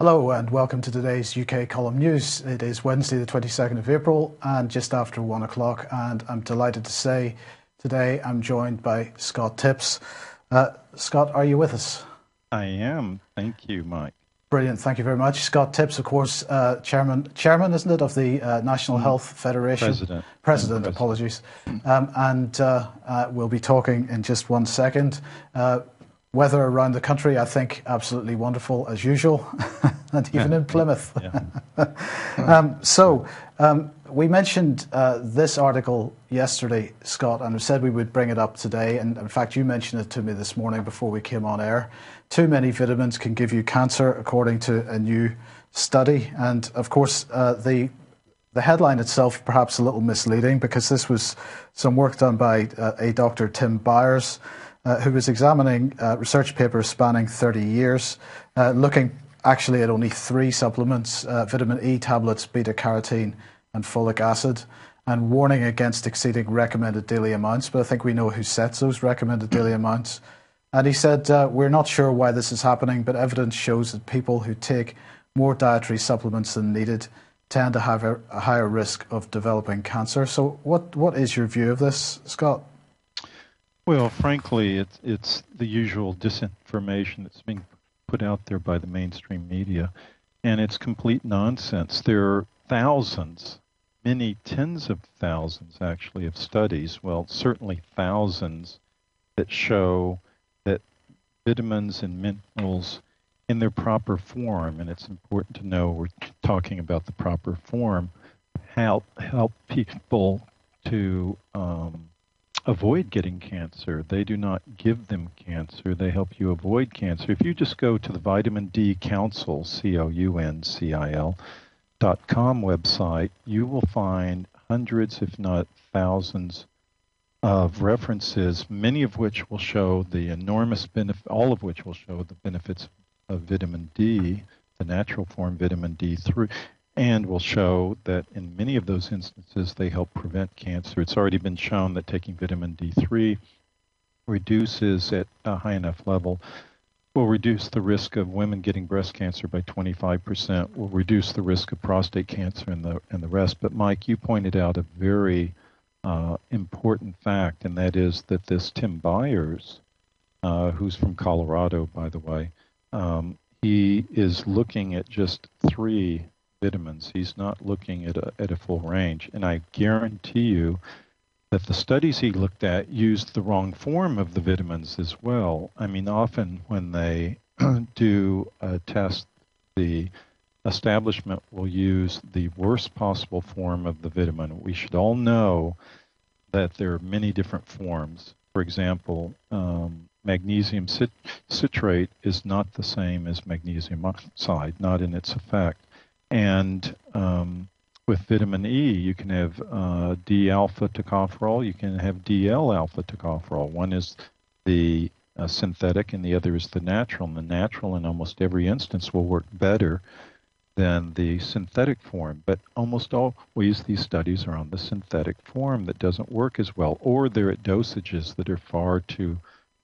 Hello and welcome to today's UK Column News. It is Wednesday the 22nd of April and just after 1 o'clock, and I'm delighted to say today I'm joined by Scott Tipps. Scott, are you with us? I am. Thank you, Mike. Brilliant. Thank you very much. Scott Tipps, of course, chairman, isn't it, of the National Health Federation? President, apologies. And we'll be talking in just 1 second. Weather around the country, I think, absolutely wonderful as usual, and even in Plymouth. We mentioned this article yesterday, Scott, and we said we would bring it up today. And in fact, you mentioned it to me this morning before we came on air. Too many vitamins can give you cancer, according to a new study. And of course, the headline itself perhaps a little misleading, because this was some work done by a Dr. Tim Byers, who was examining research papers spanning 30 years, looking actually at only 3 supplements, vitamin E tablets, beta-carotene and folic acid, and warning against exceeding recommended daily amounts. But I think we know who sets those recommended daily amounts. And he said, we're not sure why this is happening, but evidence shows that people who take more dietary supplements than needed tend to have a higher risk of developing cancer. So what is your view of this, Scott? Well, frankly, it's the usual disinformation that's being put out there by the mainstream media, and it's complete nonsense. There are thousands, many tens of thousands actually, of studies, well, certainly thousands, that show that vitamins and minerals in their proper form, and it's important to know we're talking about the proper form, help people to avoid getting cancer. They do not give them cancer. They help you avoid cancer. If you just go to the Vitamin D Council, COUNCIL.com website, you will find hundreds, if not thousands, of references, many of which will show the enormous benefit, all of which will show the benefits of vitamin D, the natural form vitamin D3, and will show that in many of those instances they help prevent cancer. It's already been shown that taking vitamin D3 reduces at a high enough level, will reduce the risk of women getting breast cancer by 25%, will reduce the risk of prostate cancer and the rest. But Mike, you pointed out a very important fact, and that is that this Tim Byers, who's from Colorado, by the way, he is looking at just 3 vitamins. He's not looking at a full range. And I guarantee you that the studies he looked at used the wrong form of the vitamins as well. I mean, often when they do a test, the establishment will use the worst possible form of the vitamin. We should all know that there are many different forms. For example, magnesium citrate is not the same as magnesium oxide, not in its effect. And with vitamin E, you can have D-alpha tocopherol, you can have DL-alpha tocopherol. One is the synthetic and the other is the natural. And the natural in almost every instance will work better than the synthetic form. But almost always these studies are on the synthetic form that doesn't work as well, or they're at dosages that are far too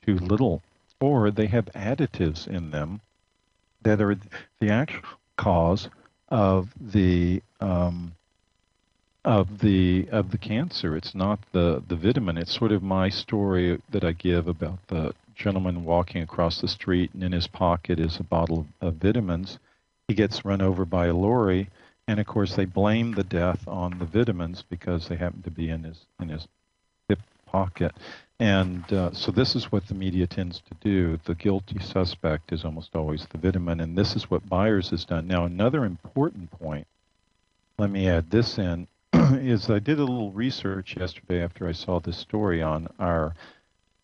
little, or they have additives in them that are the actual cause of the cancer. It's not the vitamin. It's sort of my story that I give about the gentleman walking across the street, and in his pocket is a bottle of vitamins. He gets run over by a lorry, and of course they blame the death on the vitamins because they happen to be in his hip pocket. And so this is what the media tends to do. The guilty suspect is almost always the vitamin, and this is what Byers has done. Now, another important point, let me add this in, is I did a little research yesterday after I saw this story on our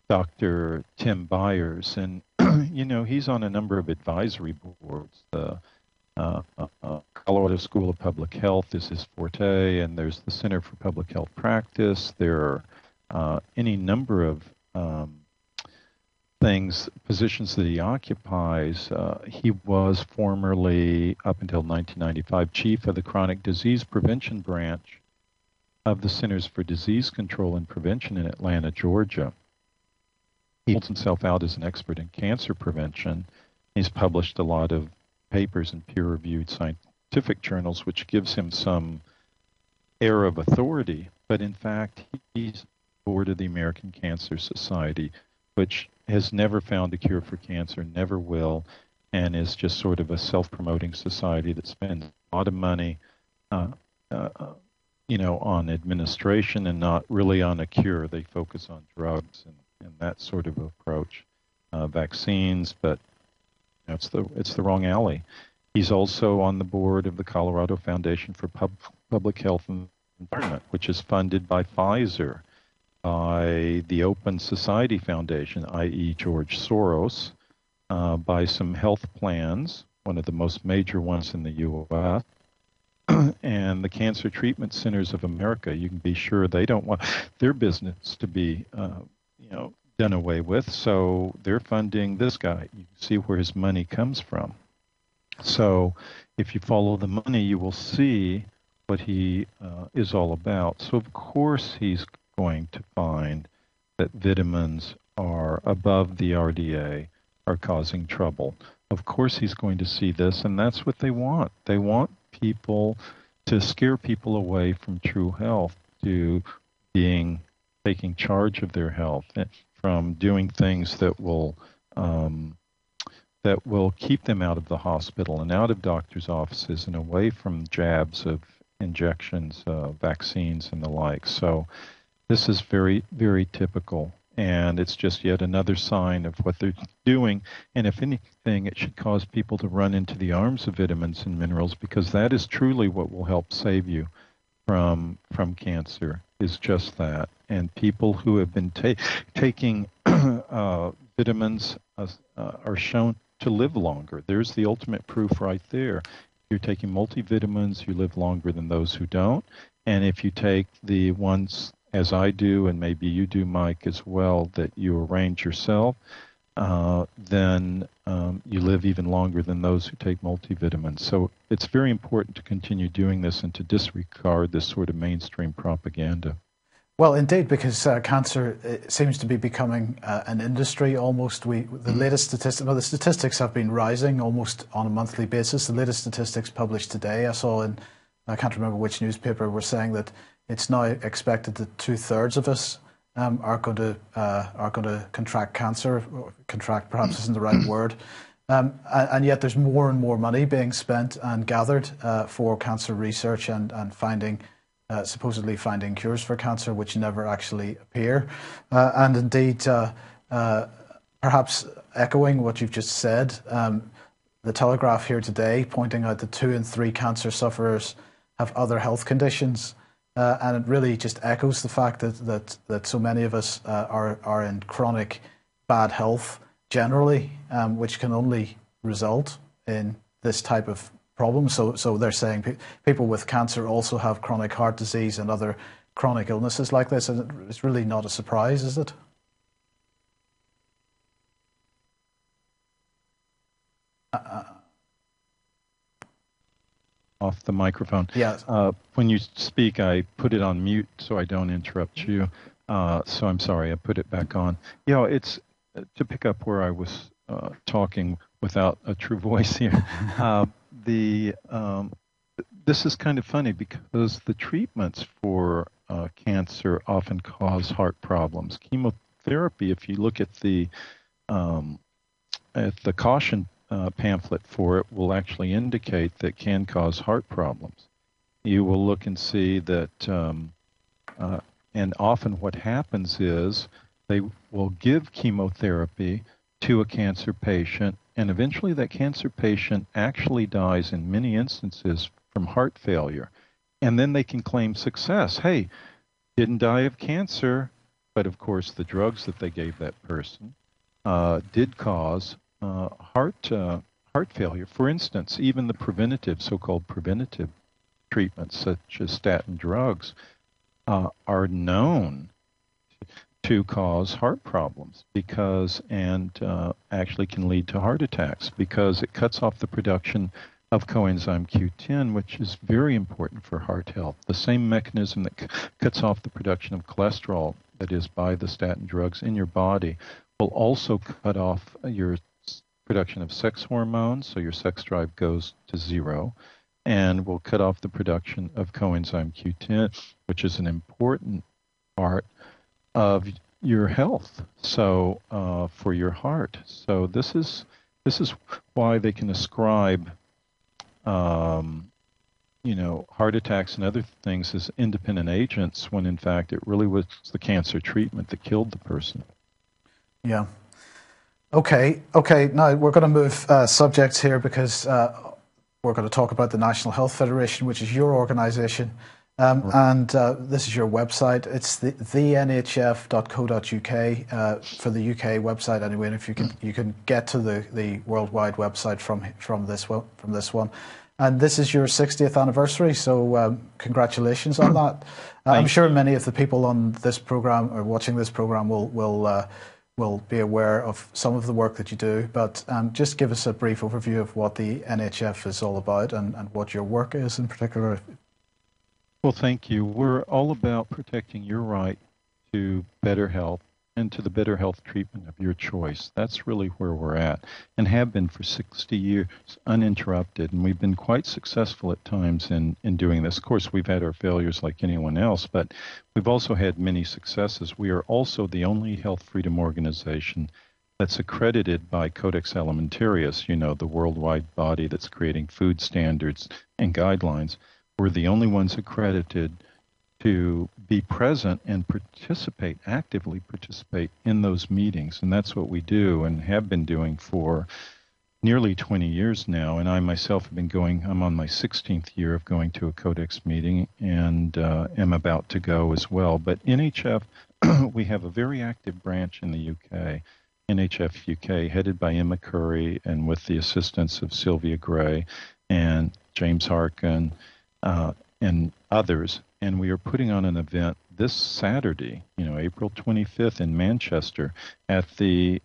Dr. Tim Byers, and you know, he's on a number of advisory boards. The Colorado School of Public Health is his forte, and there's the Center for Public Health Practice. There are any number of positions that he occupies. He was formerly, up until 1995, chief of the Chronic Disease Prevention Branch of the Centers for Disease Control and Prevention in Atlanta, Georgia. He holds himself out as an expert in cancer prevention. He's published a lot of papers in peer-reviewed scientific journals, which gives him some air of authority. But in fact, he's board of the American Cancer Society, which has never found a cure for cancer, never will, and is just sort of a self-promoting society that spends a lot of money, on administration and not really on a cure. They focus on drugs and that sort of approach, vaccines, but it's the wrong alley. He's also on the board of the Colorado Foundation for Public Health and Environment, which is funded by Pfizer, by the Open Society Foundation, i.e. George Soros, by some health plans, one of the most major ones in the U.S., and the Cancer Treatment Centers of America. You can be sure they don't want their business to be, done away with, so they're funding this guy. You see where his money comes from. So if you follow the money, you will see what he is all about. So of course he's going to find that vitamins are above the RDA, are causing trouble. Of course he's going to see this, and that's what they want. They want people to scare people away from true health, to taking charge of their health, from doing things that will keep them out of the hospital and out of doctors' offices and away from jabs of injections, vaccines, and the like. So this is very, very typical, and it's just yet another sign of what they're doing. And if anything, it should cause people to run into the arms of vitamins and minerals, because that is truly what will help save you from cancer, is just that. And people who have been taking vitamins are shown to live longer. There's the ultimate proof right there. If you're taking multivitamins, you live longer than those who don't. And if you take the ones, as I do, and maybe you do, Mike, as well, that you arrange yourself, then you live even longer than those who take multivitamins. So it's very important to continue doing this and to disregard this sort of mainstream propaganda. Well, indeed, because cancer seems to be becoming an industry almost. The latest statistics, the statistics have been rising almost on a monthly basis. The latest statistics published today, I can't remember which newspaper, were saying that it's now expected that 2/3 of us are going to contract cancer. Contract perhaps isn't the right word, and yet there's more and more money being spent and gathered for cancer research and finding. Supposedly finding cures for cancer, which never actually appear. And indeed, perhaps echoing what you've just said, the Telegraph here today pointing out that 2 in 3 cancer sufferers have other health conditions. And it really just echoes the fact that so many of us are in chronic bad health generally, which can only result in this type of problem. So they're saying people with cancer also have chronic heart disease and other chronic illnesses like this, and it's really not a surprise, is it? Off the microphone. Yes. When you speak, I put it on mute so I don't interrupt you. So I'm sorry, I put it back on. It's to pick up where I was talking without a true voice here. This is kind of funny because the treatments for cancer often cause heart problems. Chemotherapy, if you look at the caution pamphlet for it, will actually indicate that can cause heart problems. You will look and see that, and often what happens is they will give chemotherapy to a cancer patient, and eventually that cancer patient actually dies in many instances from heart failure. And then they can claim success. Hey, didn't die of cancer, but of course the drugs that they gave that person did cause heart failure. For instance, even the so-called preventative treatments such as statin drugs are known to cause heart problems and actually can lead to heart attacks because it cuts off the production of coenzyme Q10, which is very important for heart health. The same mechanism that cuts off the production of cholesterol, that is by the statin drugs in your body, will also cut off your production of sex hormones, so your sex drive goes to zero, and will cut off the production of coenzyme Q10, which is an important part of your health, so for your heart. So this is why they can ascribe heart attacks and other things as independent agents, when in fact it really was the cancer treatment that killed the person. Yeah. Okay. Now we're going to move subjects here, because we're going to talk about the National Health Federation, which is your organisation, and this is your website. It's the nhf.co.uk for the UK website anyway. And if you can get to the worldwide website from this one. And this is your 60th anniversary, so congratulations on that. I'm sure many of the people on this program or watching this program will be aware of some of the work that you do, but just give us a brief overview of what the NHF is all about and what your work is in particular. Well, thank you. We're all about protecting your right to better health and to the better health treatment of your choice. That's really where we're at, and have been for 60 years uninterrupted. And we've been quite successful at times in doing this. Of course, we've had our failures like anyone else, but we've also had many successes. We are also the only health freedom organization that's accredited by Codex Alimentarius, the worldwide body that's creating food standards and guidelines. We're the only ones accredited to be present and actively participate in those meetings. And that's what we do and have been doing for nearly 20 years now. And I myself have been I'm on my 16th year of going to a Codex meeting, and am about to go as well. But NHF, we have a very active branch in the UK, NHF UK, headed by Emma Curry and with the assistance of Sylvia Gray and James Harkin, and others. And we are putting on an event this Saturday, April 25th in Manchester at the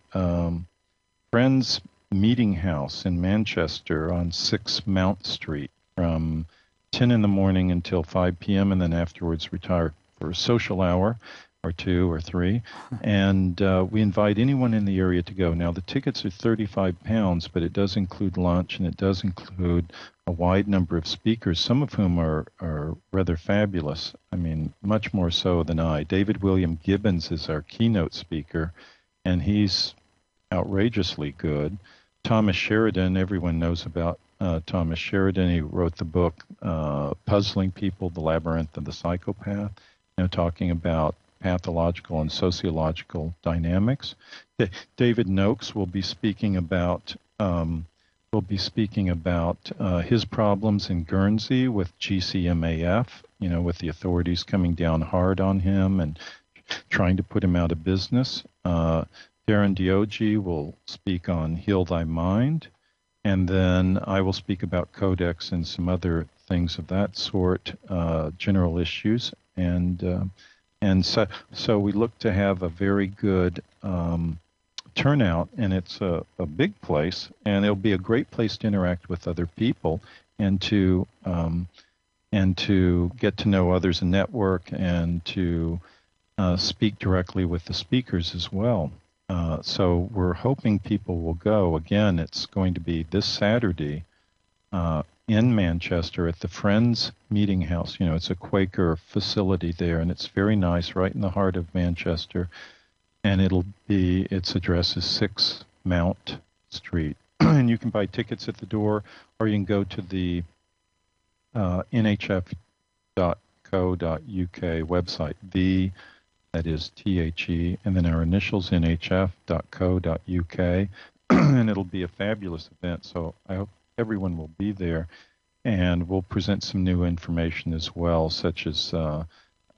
Friends Meeting House in Manchester on 6 Mount Street from 10 in the morning until 5 p.m. and then afterwards retire for a social hour or 2 or 3. And we invite anyone in the area to go. Now, the tickets are £35, but it does include lunch, and it does include a wide number of speakers, some of whom are rather fabulous. I mean, much more so than I. David William Gibbons is our keynote speaker, and he's outrageously good. Thomas Sheridan, everyone knows about Thomas Sheridan. He wrote the book Puzzling People, The Labyrinth of the Psychopath, talking about pathological and sociological dynamics. David Noakes will be speaking about his problems in Guernsey with GCMAF, with the authorities coming down hard on him and trying to put him out of business. Darren Diogi will speak on Heal Thy Mind, and then I will speak about Codex and some other things of that sort, general issues, and so we look to have a very good turnout, and it's a big place, and it'll be a great place to interact with other people and to get to know others and network, and to speak directly with the speakers as well. So we're hoping people will go. Again, it's going to be this Saturday in Manchester at the Friends Meeting House. It's a Quaker facility there, and it's very nice, right in the heart of Manchester. And its address is 6 Mount Street. And you can buy tickets at the door, or you can go to the nhf.co.uk website, that is THE, and then our initials, nhf.co.uk. And it'll be a fabulous event, so I hope everyone will be there. And we'll present some new information as well, such as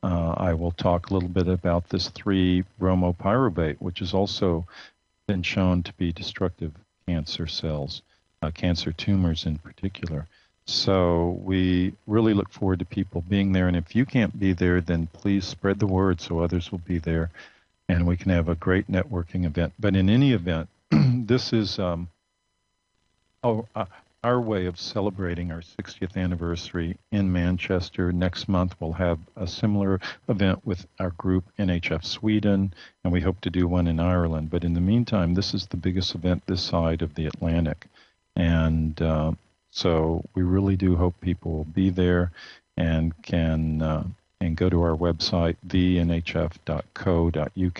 I will talk a little bit about this 3-bromopyruvate, which has also been shown to be destructive cancer cells, cancer tumors in particular. So we really look forward to people being there. And if you can't be there, then please spread the word so others will be there, and we can have a great networking event. But in any event, this is our way of celebrating our 60th anniversary in Manchester. Next month, we'll have a similar event with our group NHF Sweden, and we hope to do one in Ireland. But in the meantime, this is the biggest event this side of the Atlantic. And so we really do hope people will be there and can and go to our website, thenhf.co.uk,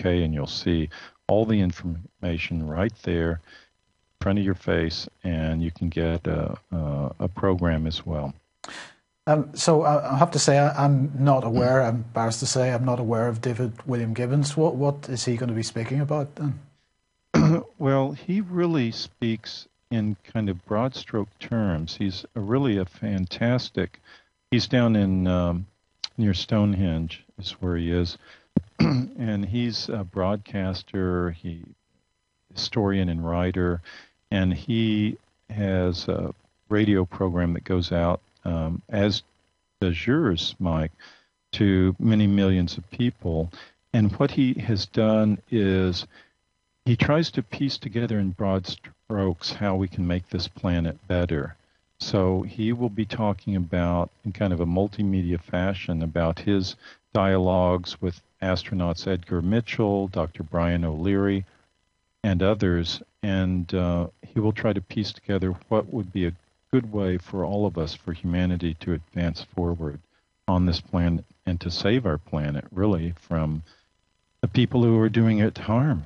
and you'll see all the information right there front of your face, and you can get a program as well. So I have to say I'm not aware. I'm embarrassed to say I'm not aware of David William Gibbons. What is he going to be speaking about then? Well, he really speaks in kind of broad stroke terms. He's really a fantastic. He's down in near Stonehenge is where he is, and he's a broadcaster, historian and writer. And he has a radio program that goes out, as does yours, Mike, to many millions of people. And what he has done is he tries to piece together in broad strokes how we can make this planet better. So he will be talking about, in kind of a multimedia fashion, about his dialogues with astronauts Edgar Mitchell, Dr. Brian O'Leary, and others. And he will try to piece together what would be a good way for all of us, for humanity, to advance forward on this planet and to save our planet, really, from the people who are doing it harm.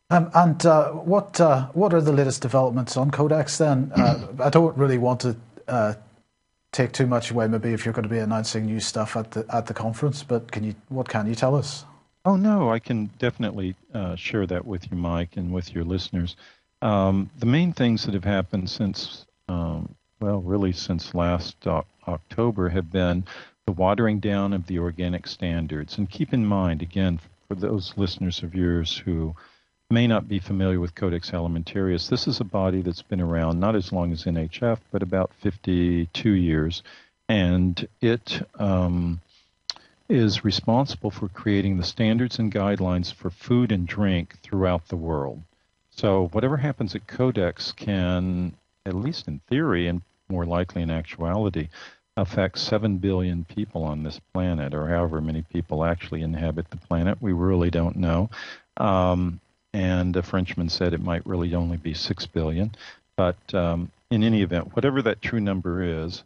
And what are the latest developments on Codex then? I don't really want to take too much away, maybe, if you're going to be announcing new stuff at the conference, but what can you tell us? Oh, no, I can definitely share that with you, Mike, and with your listeners. The main things that have happened since, really since last October have been the watering down of the organic standards. And keep in mind, again, for those listeners of yours who may not be familiar with Codex Alimentarius, this is a body that's been around not as long as NHF, but about 52 years. And it is responsible for creating the standards and guidelines for food and drink throughout the world. So whatever happens at Codex can, at least in theory and more likely in actuality, affect 7 billion people on this planet, or however many people actually inhabit the planet. We really don't know. And a Frenchman said it might really only be 6 billion. But in any event, whatever that true number is,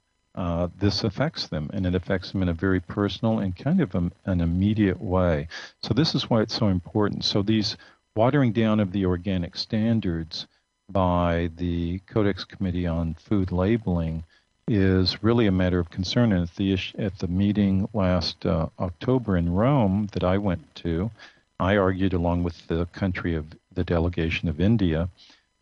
this affects them, and it affects them in a very personal and kind of an immediate way. So this is why it's so important. So these watering down of the organic standards by the Codex Committee on Food Labeling is really a matter of concern. And at the meeting last October in Rome that I went to, I argued along with the delegation of India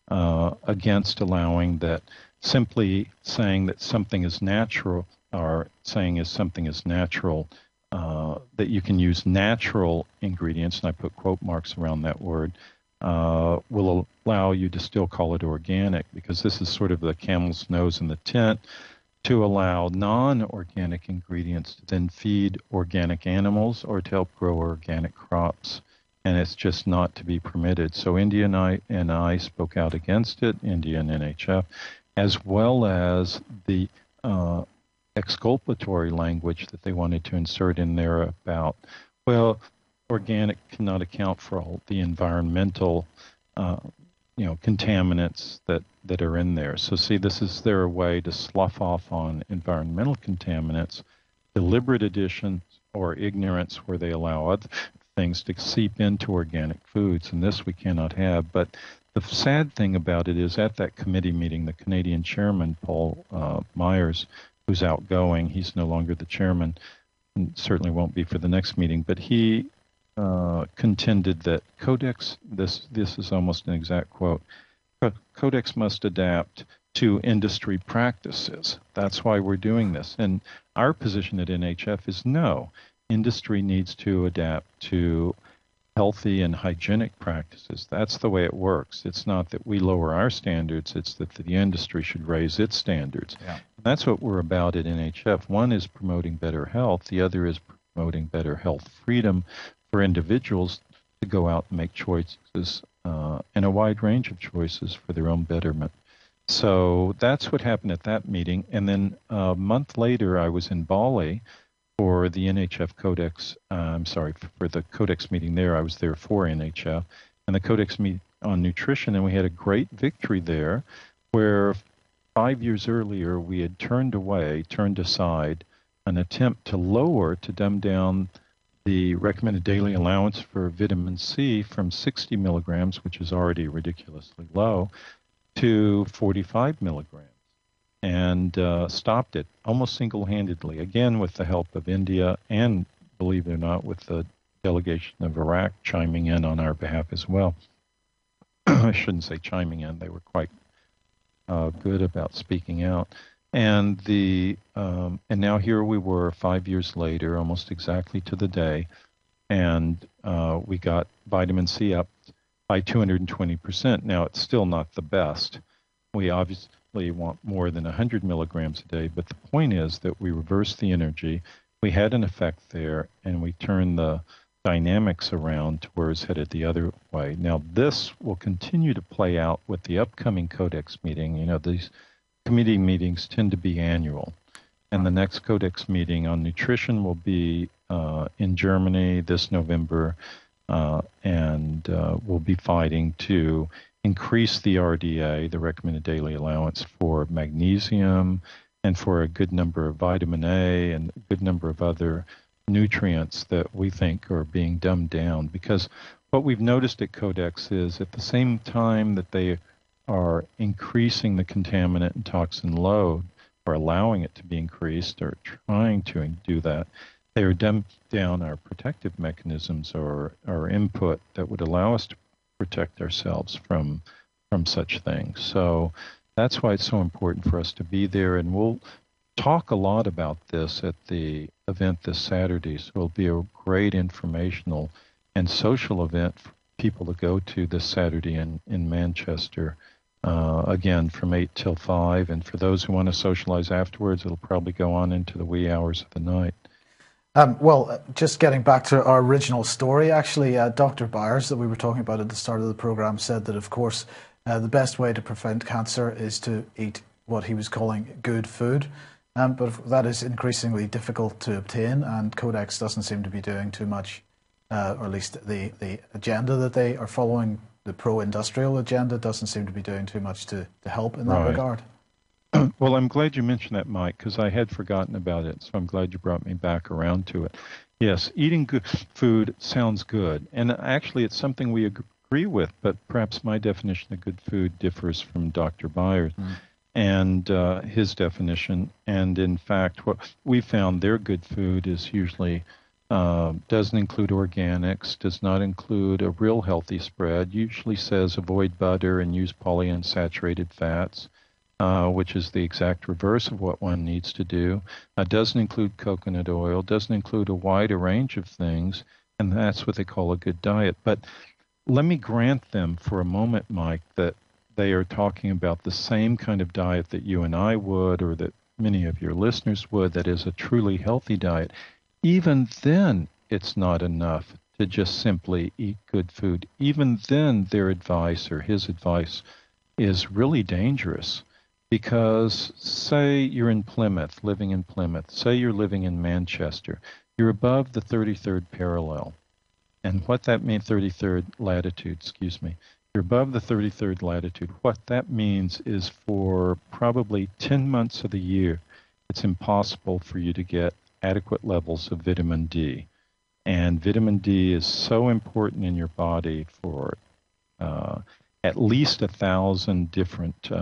against allowing that. Simply saying that something is natural, or saying is something is natural, that you can use natural ingredients, and I put quote marks around that word, will allow you to still call it organic, because this is sort of the camel's nose in the tent to allow non-organic ingredients to then feed organic animals or to help grow organic crops. And it's just not to be permitted. So India and I spoke out against it, India and NHF, as well as the exculpatory language that they wanted to insert in there about, well, organic cannot account for all the environmental, contaminants that are in there. So see, this is their way to slough off on environmental contaminants, deliberate additions or ignorance where they allow other things to seep into organic foods, and this we cannot have. But the sad thing about it is, at that committee meeting, the Canadian chairman, Paul Myers, who's outgoing, he's no longer the chairman, and certainly won't be for the next meeting, but he contended that Codex, this is almost an exact quote, Codex must adapt to industry practices. That's why we're doing this. And our position at NHF is no. Industry needs to adapt to healthy and hygienic practices. That's the way it works. It's not that we lower our standards, it's that the industry should raise its standards. Yeah. And that's what we're about at NHF. One is promoting better health. The other is promoting better health freedom for individuals to go out and make choices, and a wide range of choices for their own betterment. So that's what happened at that meeting. And then a month later, I was in Bali for the NHF Codex. I'm sorry, for the Codex meeting there. I was there for NHF and the Codex meet on nutrition, and we had a great victory there where 5 years earlier we had turned aside an attempt to dumb down the recommended daily allowance for vitamin C from 60 milligrams, which is already ridiculously low, to 45 milligrams, and stopped it almost single-handedly, again with the help of India and, believe it or not, with the delegation of Iraq chiming in on our behalf as well. I shouldn't say chiming in. They were quite good about speaking out. And now here we were 5 years later, almost exactly to the day, and we got vitamin C up by 220%. Now, it's still not the best. We obviously want more than 100 milligrams a day, but the point is that we reversed the energy, we had an effect there, and we turned the dynamics around to where it's headed the other way. Now, this will continue to play out with the upcoming Codex meeting. You know, these committee meetings tend to be annual. And the next Codex meeting on nutrition will be in Germany this November, and we'll be fighting to increase the RDA, the recommended daily allowance, for magnesium and for a good number of vitamin A and a good number of other nutrients that we think are being dumbed down. Because what we've noticed at Codex is at the same time that they are increasing the contaminant and toxin load, or allowing it to be increased, or trying to do that, they are dumbing down our protective mechanisms or our input that would allow us to protect ourselves from such things. So that's why it's so important for us to be there, and we'll talk a lot about this at the event this Saturday. So it'll be a great informational and social event for people to go to this Saturday in Manchester. Again, from 8 till 5. And for those who want to socialize afterwards, it'll probably go on into the wee hours of the night. Well, just getting back to our original story, actually, Dr. Byers, that we were talking about at the start of the program, said that, of course, the best way to prevent cancer is to eat what he was calling good food. But that is increasingly difficult to obtain, and Codex doesn't seem to be doing too much, or at least the agenda that they are following, the pro-industrial agenda, doesn't seem to be doing too much to help in that regard. Well, I'm glad you mentioned that, Mike, because I had forgotten about it, so I'm glad you brought me back around to it. Yes, eating good food sounds good, and actually it's something we agree with, but perhaps my definition of good food differs from Dr. Byers. And his definition. And in fact, what we found, their good food is usually doesn't include organics, does not include a real healthy spread, usually says avoid butter and use polyunsaturated fats, which is the exact reverse of what one needs to do. Doesn't include coconut oil, doesn't include a wider range of things, and that's what they call a good diet. But let me grant them for a moment, Mike, that they are talking about the same kind of diet that you and I would, or that many of your listeners would, that is a truly healthy diet. Even then, it's not enough to just simply eat good food. Even then, their advice, or his advice, is really dangerous. Because say you're in Plymouth, living in Plymouth, say you're living in Manchester, you're above the 33rd parallel. And what that means, 33rd latitude, excuse me. You're above the 33rd latitude. What that means is for probably 10 months of the year, it's impossible for you to get adequate levels of vitamin D. And vitamin D is so important in your body for at least 1,000 different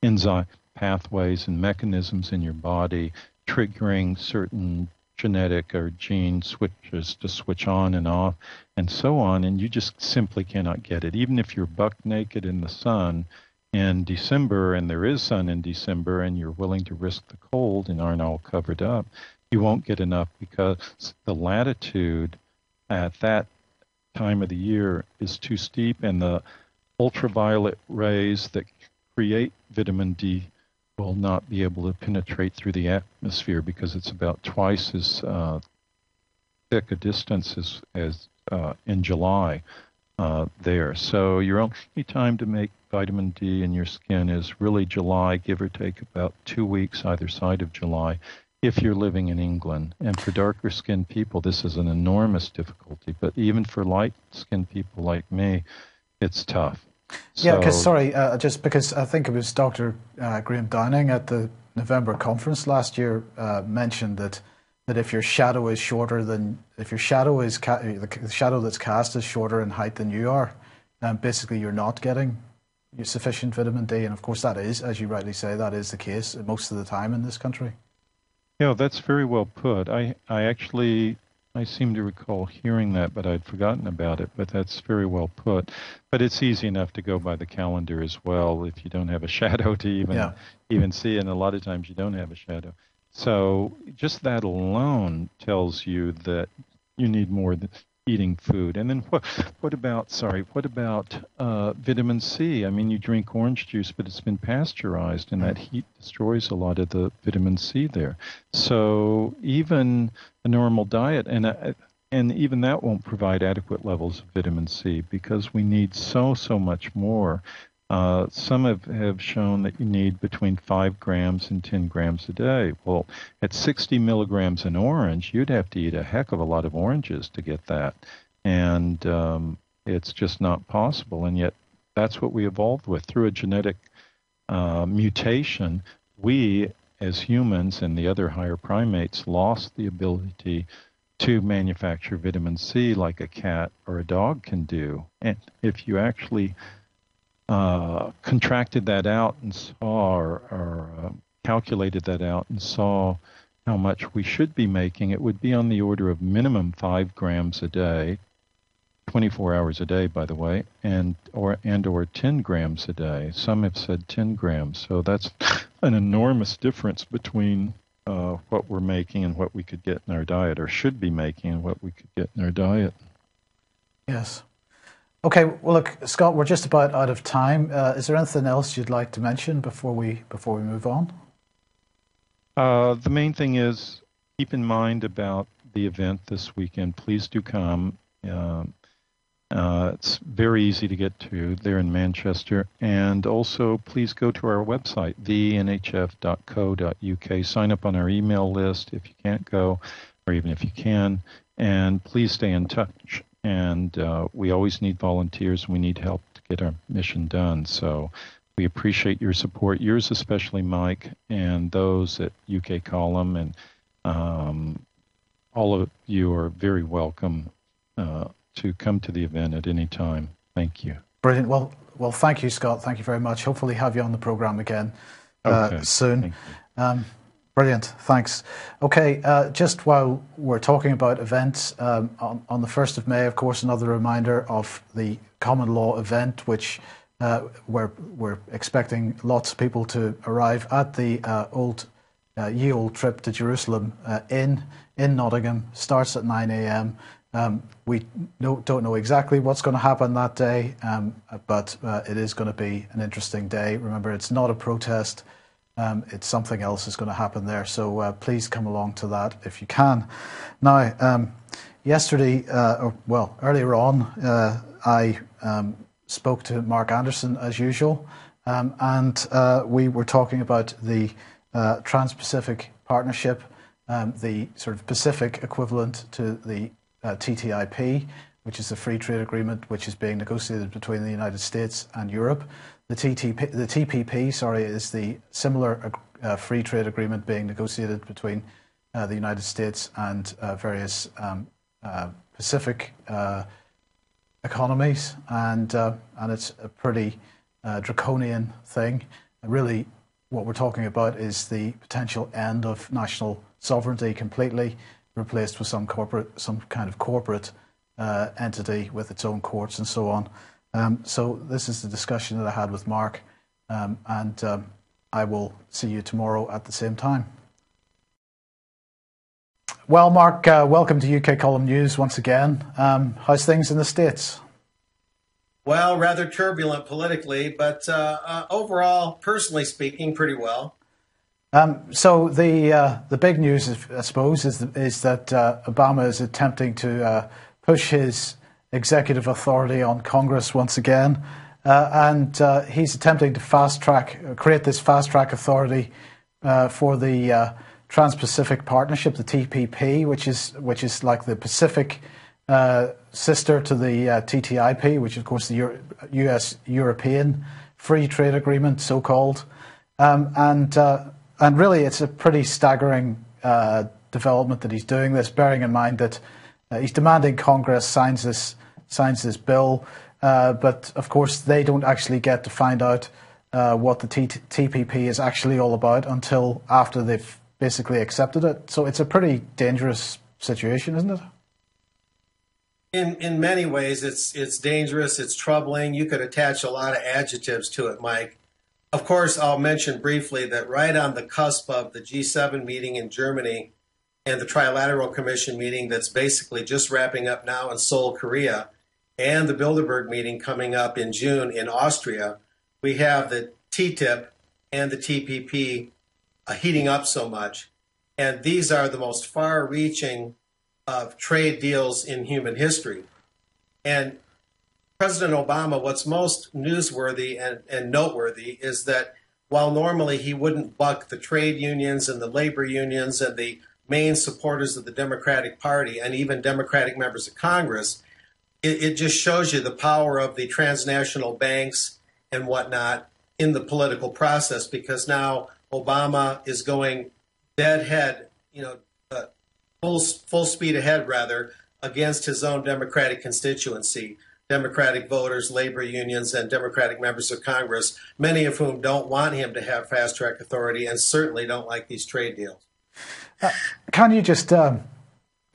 enzyme pathways and mechanisms in your body, triggering certain genetic or gene switches to switch on and off and so on, and you just simply cannot get it. Even if you're buck naked in the sun in December, and there is sun in December, and you're willing to risk the cold and aren't all covered up, you won't get enough because the latitude at that time of the year is too steep, and the ultraviolet rays that create vitamin D will not be able to penetrate through the atmosphere because it's about twice as thick a distance as in July there. So your only time to make vitamin D in your skin is really July, give or take about 2 weeks either side of July, if you're living in England. And for darker skinned people, this is an enormous difficulty. But even for light skinned people like me, it's tough. Yeah, because, sorry, just because I think it was Dr. Graham Downing at the November conference last year mentioned that if your shadow is shorter than, if your shadow is, the shadow that's cast is shorter in height than you are, basically you're not getting sufficient vitamin D. And of course that is, as you rightly say, that is the case most of the time in this country. Yeah, that's very well put. I seem to recall hearing that, but I'd forgotten about it. But that's very well put. But it's easy enough to go by the calendar as well if you don't have a shadow to even see. And a lot of times you don't have a shadow. So just that alone tells you that you need more than eating food. And then what about vitamin C? I mean, you drink orange juice, but it's been pasteurized, and that heat destroys a lot of the vitamin C there. So even a normal diet, and even that won't provide adequate levels of vitamin C because we need so much more. Some have shown that you need between 5 grams and 10 grams a day. Well, at 60 milligrams in orange, you'd have to eat a heck of a lot of oranges to get that. And it's just not possible. And yet that's what we evolved with. Through a genetic mutation, we as humans and the other higher primates lost the ability to manufacture vitamin C like a cat or a dog can do. And if you actually contracted that out and saw or calculated that out and saw how much we should be making, it would be on the order of minimum 5 grams a day, 24 hours a day, by the way, and or 10 grams a day. Some have said 10 grams. So that's an enormous difference between what we're making and what we could get in our diet, or should be making and what we could get in our diet. Yes. Okay, well, look, Scott, we're just about out of time. Is there anything else you'd like to mention before we move on? The main thing is keep in mind about the event this weekend. Please do come. It's very easy to get to there in Manchester. And also, please go to our website, thenhf.co.uk. Sign up on our email list if you can't go, or even if you can. And please stay in touch. And we always need volunteers. We need help to get our mission done. So we appreciate your support, yours especially, Mike, and those at UK Column. And all of you are very welcome to come to the event at any time. Thank you. Brilliant. Well, thank you, Scott. Thank you very much. Hopefully have you on the program again soon. Brilliant. Thanks. Okay, just while we're talking about events, on the 1st of May, of course, another reminder of the common law event, which we're expecting lots of people to arrive at the ye old trip to Jerusalem in Nottingham. Starts at 9 a.m. We don't know exactly what's going to happen that day, but it is going to be an interesting day. Remember, it's not a protest. It's something else is going to happen there. So please come along to that if you can. Now, yesterday, earlier on, I spoke to Mark Anderson as usual, and we were talking about the Trans-Pacific Partnership, the sort of Pacific equivalent to the TTIP, which is a free trade agreement which is being negotiated between the United States and Europe. The TPP, is the similar free trade agreement being negotiated between the United States and various Pacific economies, and it's a pretty draconian thing. Really, what we're talking about is the potential end of national sovereignty completely, replaced with some kind of corporate entity with its own courts and so on. So this is the discussion that I had with Mark, and I will see you tomorrow at the same time. Well, Mark, welcome to UK Column News once again. How's things in the States? Well, rather turbulent politically, but overall, personally speaking, pretty well. So the big news, I suppose, is that Obama is attempting to push his executive authority on Congress once again. And he's attempting to create this fast-track authority for the Trans-Pacific Partnership, the TPP, which is like the Pacific sister to the TTIP, which is, of course, the US-European Free Trade Agreement, so-called. And really, it's a pretty staggering development that he's doing this, bearing in mind that he's demanding Congress signs this bill, but of course they don't actually get to find out what the TPP is actually all about until after they've basically accepted it. So it's a pretty dangerous situation, isn't it? In many ways, it's dangerous, it's troubling. You could attach a lot of adjectives to it, Mike. Of course, I'll mention briefly that right on the cusp of the G7 meeting in Germany and the Trilateral Commission meeting that's basically just wrapping up now in Seoul, Korea, and the Bilderberg meeting coming up in June in Austria, we have the TTIP and the TPP heating up so much. And these are the most far-reaching of trade deals in human history. And President Obama, what's most newsworthy and noteworthy is that while normally he wouldn't buck the trade unions and the labor unions and the main supporters of the Democratic Party and even Democratic members of Congress, it just shows you the power of the transnational banks and whatnot in the political process, because now Obama is going deadhead, full speed ahead, rather, against his own Democratic constituency, Democratic voters, labor unions, and Democratic members of Congress, many of whom don't want him to have fast-track authority and certainly don't like these trade deals. Can you just,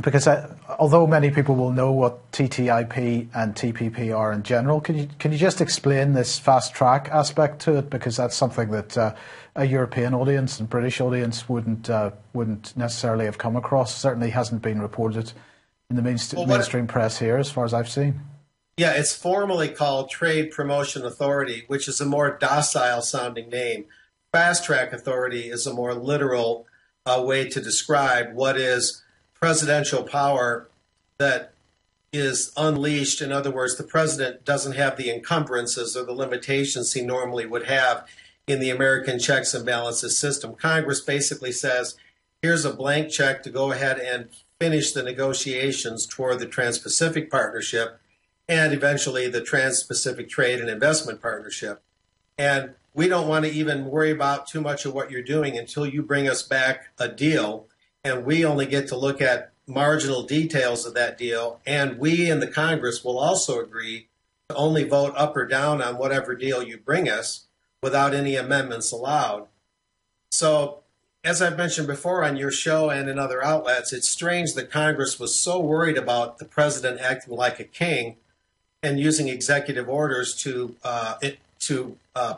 because although many people will know what TTIP and TPP are in general, can you just explain this fast-track aspect to it? Because that's something that a European audience and British audience wouldn't necessarily have come across. Certainly hasn't been reported in the mainstream press here, as far as I've seen. Yeah, it's formally called Trade Promotion Authority, which is a more docile-sounding name. Fast-track authority is a more literal way to describe what is presidential power that is unleashed. In other words, the president doesn't have the encumbrances or the limitations he normally would have in the American checks and balances system. Congress basically says, here's a blank check to go ahead and finish the negotiations toward the Trans-Pacific Partnership and eventually the Trans-Pacific Trade and Investment Partnership. And we don't want to even worry about too much of what you're doing until you bring us back a deal. And we only get to look at marginal details of that deal. And we in the Congress will also agree to only vote up or down on whatever deal you bring us without any amendments allowed. So, as I've mentioned before on your show and in other outlets, it's strange that Congress was so worried about the president acting like a king and using executive orders to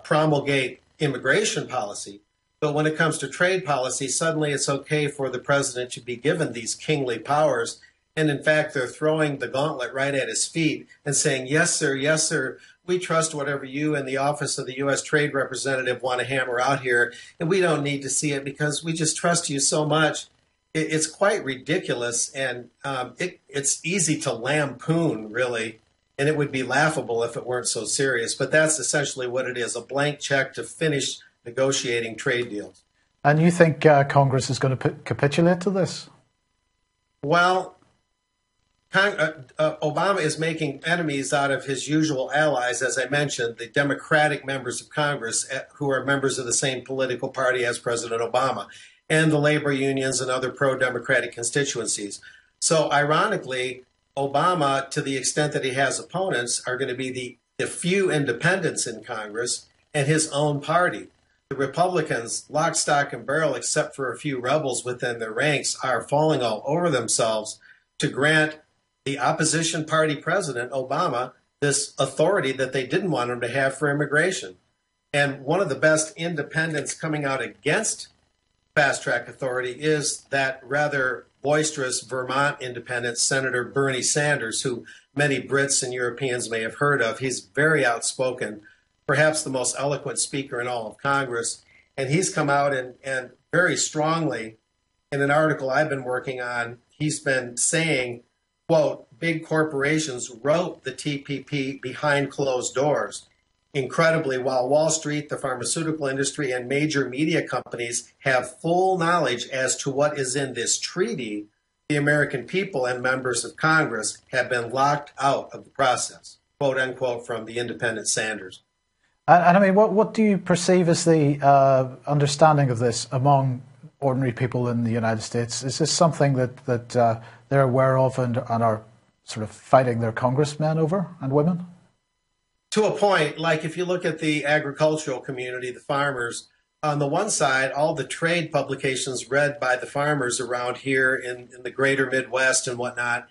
promulgate immigration policy. But when it comes to trade policy, suddenly it's okay for the president to be given these kingly powers. And in fact, they're throwing the gauntlet right at his feet and saying, yes, sir, we trust whatever you and the Office of the U.S. Trade Representative want to hammer out here. And we don't need to see it because we just trust you so much. It's quite ridiculous. And it's easy to lampoon, really. And it would be laughable if it weren't so serious. But that's essentially what it is, a blank check to finish negotiating trade deals. And you think Congress is going to capitulate to this? Well, Obama is making enemies out of his usual allies, as I mentioned, the Democratic members of Congress who are members of the same political party as President Obama, and the labor unions and other pro-democratic constituencies. So ironically, Obama, to the extent that he has opponents, are going to be the few independents in Congress and his own party. The Republicans, lock, stock, and barrel, except for a few rebels within their ranks, are falling all over themselves to grant the opposition party president, Obama, this authority that they didn't want him to have for immigration. And one of the best independents coming out against fast-track authority is that rather boisterous Vermont independent, Senator Bernie Sanders, who many Brits and Europeans may have heard of. He's very outspoken, perhaps the most eloquent speaker in all of Congress. And he's come out and very strongly, in an article I've been working on, he's been saying quote, big corporations wrote the TPP behind closed doors. Incredibly, while Wall Street, the pharmaceutical industry, and major media companies have full knowledge as to what is in this treaty, the American people and members of Congress have been locked out of the process, quote unquote, from the independent Sanders. And I mean, what do you perceive as the understanding of this among ordinary people in the United States? Is this something that they're aware of and are sort of fighting their congressmen over, and women? To a point, like if you look at the agricultural community, the farmers, on the one side, all the trade publications read by the farmers around here in the greater Midwest and whatnot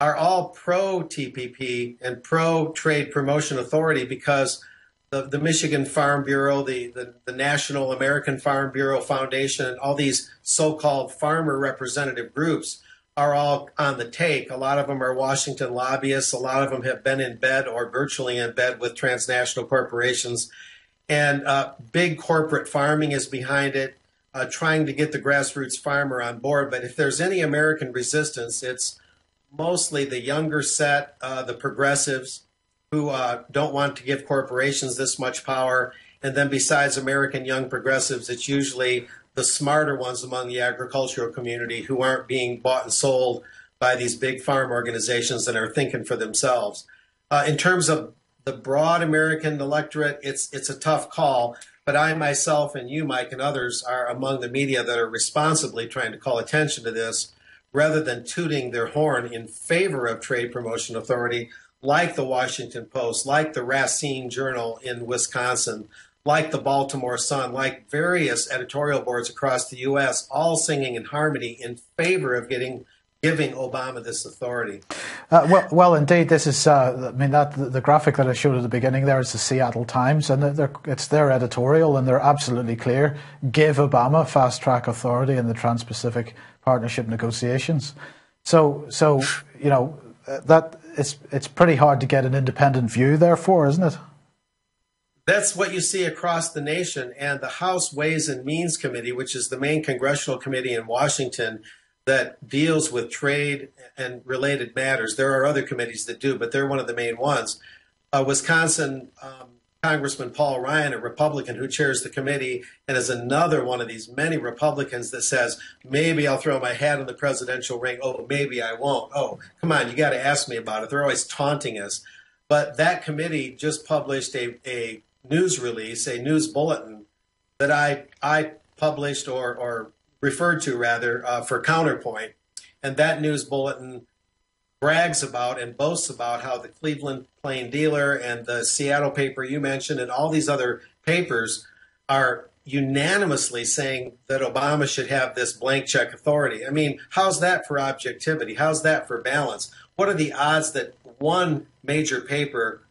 are all pro-TPP and pro-Trade Promotion Authority, because the Michigan Farm Bureau, the National American Farm Bureau Foundation, all these so-called farmer representative groups are all on the take. A lot of them are Washington lobbyists. A lot of them have been in bed or virtually in bed with transnational corporations. And big corporate farming is behind it, trying to get the grassroots farmer on board. But if there's any American resistance, it's mostly the younger set, the progressives, who don't want to give corporations this much power. And then besides American young progressives, it's usually the smarter ones among the agricultural community who aren't being bought and sold by these big farm organizations and are thinking for themselves. In terms of the broad American electorate, it's a tough call, but I myself and you, Mike, and others are among the media that are responsibly trying to call attention to this rather than tooting their horn in favor of Trade Promotion Authority, like the Washington Post, like the Racine Journal in Wisconsin, like the Baltimore Sun, like various editorial boards across the U.S., all singing in harmony in favor of giving Obama this authority. Well, indeed, this is. I mean, the graphic that I showed at the beginning there is the Seattle Times, and it's their editorial, and they're absolutely clear: give Obama fast track authority in the Trans-Pacific Partnership negotiations. So you know that it's pretty hard to get an independent view, therefore, isn't it? That's what you see across the nation. And the House Ways and Means Committee, which is the main congressional committee in Washington that deals with trade and related matters. There are other committees that do, but they're one of the main ones. Wisconsin Congressman Paul Ryan, a Republican who chairs the committee, and is another one of these many Republicans that says, maybe I'll throw my hat in the presidential ring. Oh, maybe I won't. Oh, come on, you got to ask me about it. They're always taunting us. But that committee just published a news release, a news bulletin that I published or referred to rather for Counterpoint. And that news bulletin brags about and boasts about how the Cleveland Plain Dealer and the Seattle paper you mentioned and all these other papers are unanimously saying that Obama should have this blank check authority. I mean, how's that for objectivity? How's that for balance? What are the odds that one major paper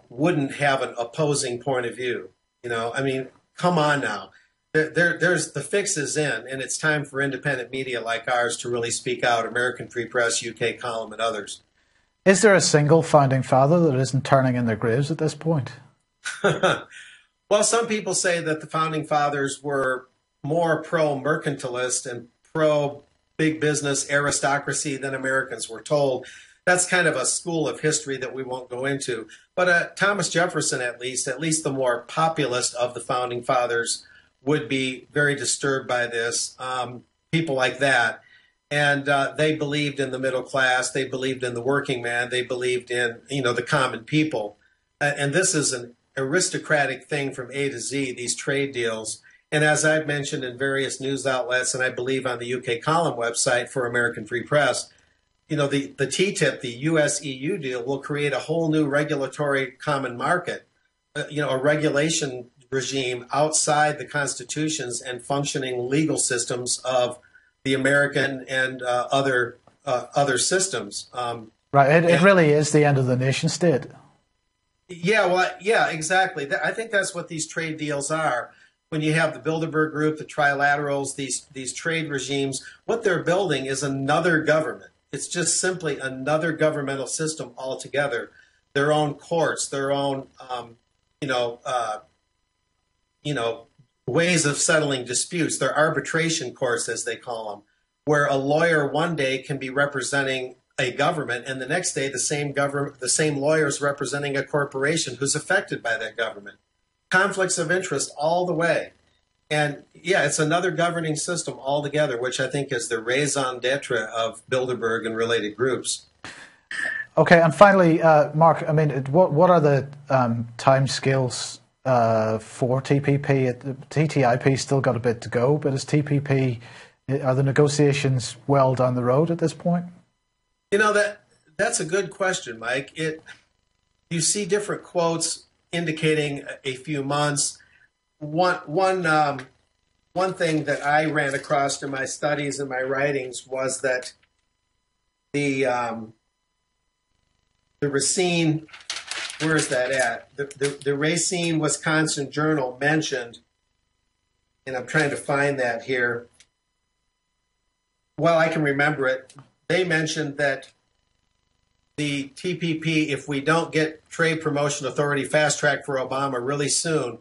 wouldn't have an opposing point of view? You know, I mean, come on now. There's the fix is in, and it's time for independent media like ours to really speak out. American Free Press, UK Column, and others. Is there a single founding father that isn't turning in their graves at this point? Well, some people say that the founding fathers were more pro-mercantilist and pro-big business aristocracy than Americans were told. That's kind of a school of history that we won't go into. But Thomas Jefferson, at least the more populist of the founding fathers, would be very disturbed by this, people like that. And they believed in the middle class. They believed in the working man. They believed in, the common people. And this is an aristocratic thing from A to Z, these trade deals. And as I've mentioned in various news outlets, and I believe on the UK Column website for American Free Press, the TTIP, the US-EU deal, will create a whole new regulatory common market, a regulation regime outside the constitutions and functioning legal systems of the American and other systems. Right. It really is the end of the nation state. Yeah, exactly. I think that's what these trade deals are. When you have the Bilderberg Group, the trilaterals, these trade regimes, what they're building is another government. It's just simply another governmental system altogether. Their own courts, their own, ways of settling disputes. Their arbitration courts, as they call them, where a lawyer one day can be representing a government, and the next day the same lawyers representing a corporation who's affected by that government. Conflicts of interest all the way. And yeah, it's another governing system altogether, which I think is the raison d'etre of Bilderberg and related groups. Okay, and finally, Mark, I mean, what are the time scales for TPP? TTIP still got a bit to go, but is TPP, are the negotiations well down the road at this point? You know, that's a good question, Mike. You see different quotes indicating a few months. One thing that I ran across in my studies and my writings was that the Racine, where is that at? The Racine, Wisconsin Journal mentioned, and I'm trying to find that here. Well, I can remember it. They mentioned that the TPP, if we don't get Trade Promotion Authority fast track for Obama really soon,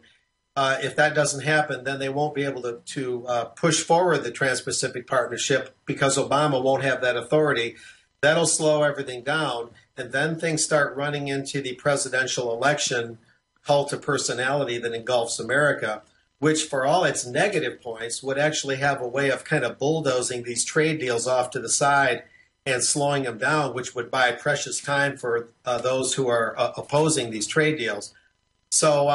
if that doesn't happen, then they won't be able to push forward the Trans-Pacific Partnership because Obama won't have that authority. That'll slow everything down, and then things start running into the presidential election cult of personality that engulfs America, which for all its negative points would actually have a way of kind of bulldozing these trade deals off to the side and slowing them down, which would buy precious time for those who are opposing these trade deals. So,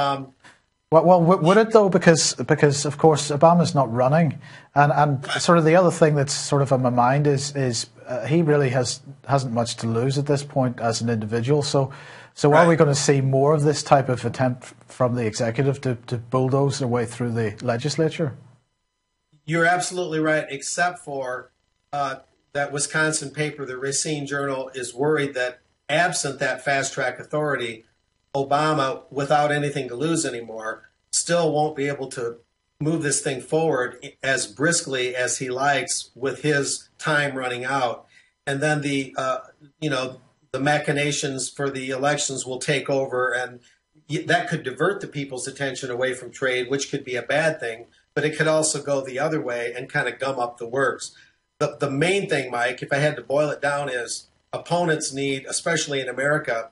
well, would it though? Because of course Obama's not running, and sort of the other thing that's sort of on my mind is he really hasn't much to lose at this point as an individual. So right. Are we going to see more of this type of attempt from the executive to bulldoze their way through the legislature? You're absolutely right, except for that Wisconsin paper, the Racine Journal, is worried that absent that fast track authority, Obama, without anything to lose anymore, still won't be able to move this thing forward as briskly as he likes with his time running out. And then the machinations for the elections will take over, and that could divert the people's attention away from trade, which could be a bad thing, but it could also go the other way and kind of gum up the works. The main thing, Mike, if I had to boil it down, is opponents need, especially in America,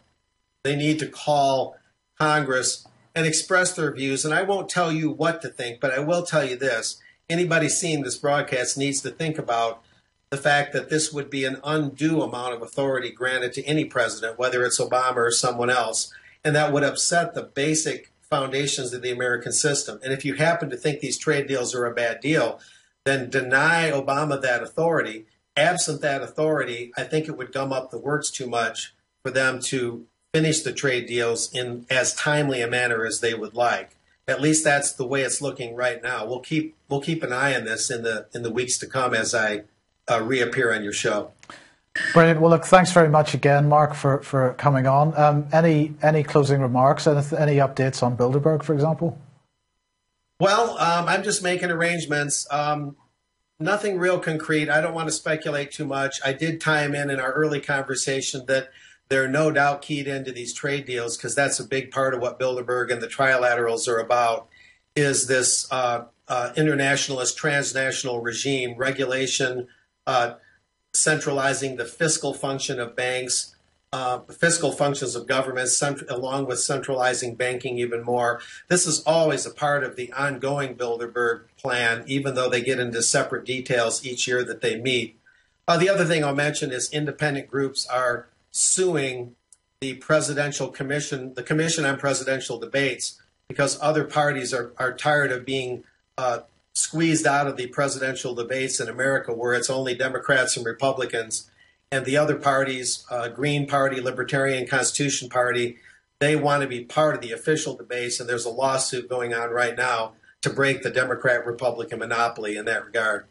they need to call Congress and express their views. And I won't tell you what to think, but I will tell you this. Anybody seeing this broadcast needs to think about the fact that this would be an undue amount of authority granted to any president, whether it's Obama or someone else, and that would upset the basic foundations of the American system. And if you happen to think these trade deals are a bad deal, then deny Obama that authority. Absent that authority, I think it would gum up the works too much for them to finish the trade deals in as timely a manner as they would like. At least that's the way it's looking right now. We'll keep an eye on this in the weeks to come as I reappear on your show. Brilliant. Well, look, thanks very much again, Mark, for coming on. Any closing remarks? Any updates on Bilderberg, for example? Well, I'm just making arrangements. Nothing real concrete. I don't want to speculate too much. I did time in our early conversation that they're no doubt keyed into these trade deals, because that's a big part of what Bilderberg and the trilaterals are about, is this internationalist, transnational regime, regulation, centralizing the fiscal function of banks, fiscal functions of governments, along with centralizing banking even more. This is always a part of the ongoing Bilderberg plan, even though they get into separate details each year that they meet. The other thing I'll mention is independent groups are suing the Presidential Commission, the Commission on Presidential Debates, because other parties are tired of being squeezed out of the presidential debates in America, where it's only Democrats and Republicans. And the other parties, Green Party, Libertarian Constitution Party, they want to be part of the official debates, and there's a lawsuit going on right now to break the Democrat-Republican monopoly in that regard.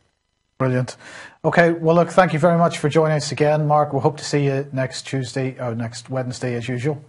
Brilliant. Okay, well, look, thank you very much for joining us again, Mark. We'll hope to see you next Tuesday or next Wednesday as usual.